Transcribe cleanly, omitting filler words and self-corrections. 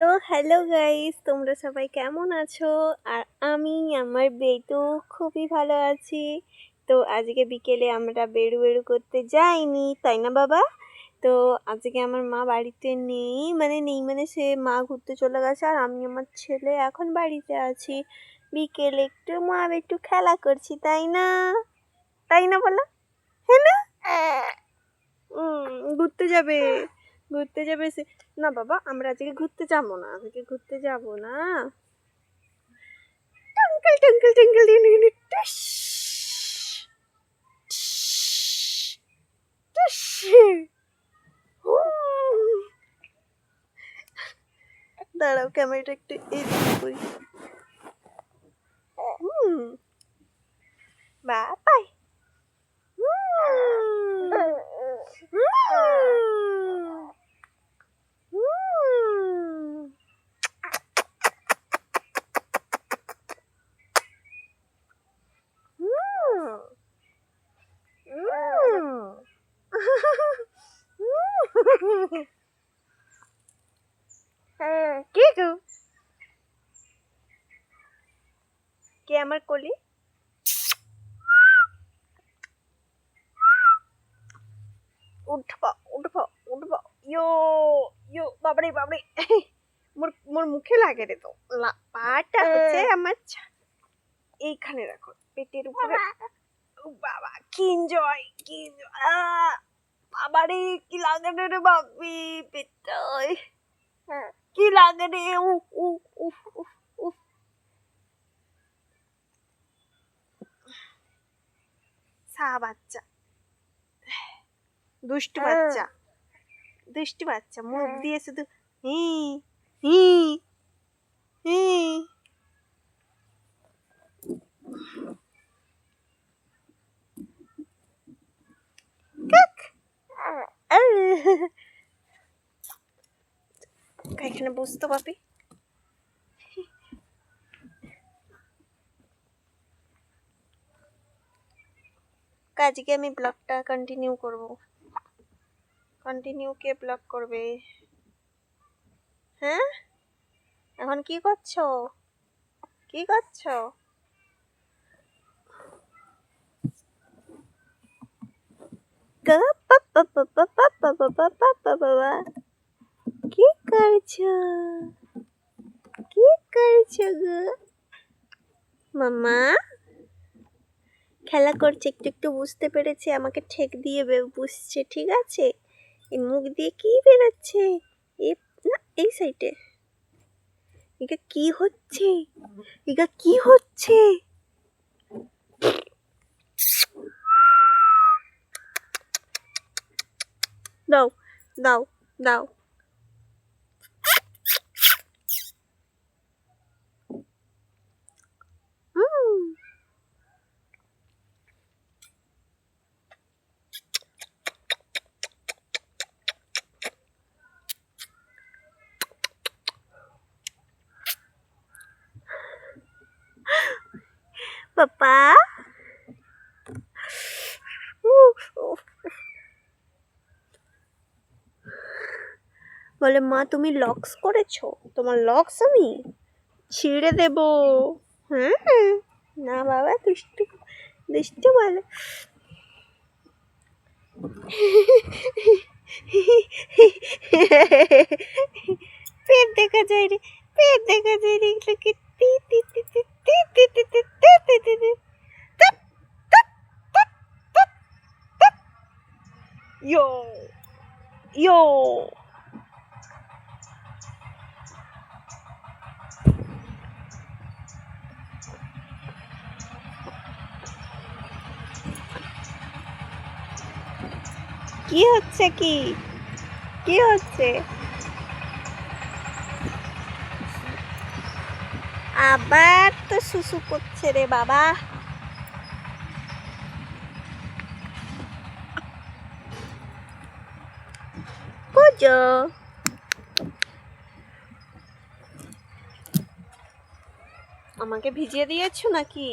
তো hello guys, তোমরা সবাই কেমন আছো? আর আমি আমার বেটু খুবই ভালো আছি। তো আজকে বিকেলে আমরা বেড়ু করতে যাইনি, তাই না বাবা? তো আজকে আমার মা বাড়িতে নেই, সে মা ঘুরতে চলে গেছে আর আমি আমার ছেলে এখন বাড়িতে আছি। বিকেলে একটু মা একটু খেলা করছি, তাই না? তাই না বলো? হ্যাঁ না? ঘুরতে যাবে, ঘুরতে যাবে সে। না বাবা, আমরা আজকে ঘুরতে যাবো না, আজকে ঘুরতে যাবো না। টুঙ্কল টুঙ্কল টুঙ্কল টুঙ্কল টুস টুস। দাঁড়াও, ক্যামেরাটা একটু এদিকে করি। বাবাই কে গো? কে আমার কোলে? উঠবা উঠবা উঠবা। ইয়ো ইয়ো, বাবারে বাবারে, মোর মোর মুখে লাগে রে। তো পাটা হচ্ছে আমার এইখানে রাখো, পেটের উপরে। ও বাবা, কি এনজয়, কি এনজয়! বাবারে কি লাগে রে বাপি, পেটাই কি লাগে রে। উফ উফ উফ উফ উফ। সা বাচ্চা, দুষ্টু বাচ্চা, দুষ্টু বাচ্চা, মুখ দিয়ে শুধু হি হি হি। এখানে বুঝতে পারবি। আজকে আমি ব্লগটা কন্টিনিউ করব। কন্টিনিউ কে ব্লগ করবে? হ্যাঁ, এখন কি করছো? কি করছো? কি করছো? কি করছো গো? মামা খেলা করছে, একটু একটু বুঝতে পেরেছে, আমাকে ঠেক দিয়ে বুঝছে, ঠিক আছে? এই মুখ দিয়ে কি বেরোচ্ছে? এ না, এই সাইডে। এটা কি হচ্ছে? এটা কি হচ্ছে? দাও দাও দাও। পাপা বলে, মা তুমি লক্স করেছো? তোমার লক্স আমি ছিঁড়ে দেব। হ্যাঁ না বাবা, দুষ্টু দুষ্টু বলে। পেট দেখা যায় রে, পেট দেখা যায় রে। এগুলোকে তি তি তি তি তি তি তি তি তি তি তি তি। ইয়ো ইয়ো। কি হচ্ছে? কি কি হচ্ছে? আবার তো সুসু করছে রে বাবা। কুজো আমাকে ভিজিয়ে দিয়েছো নাকি?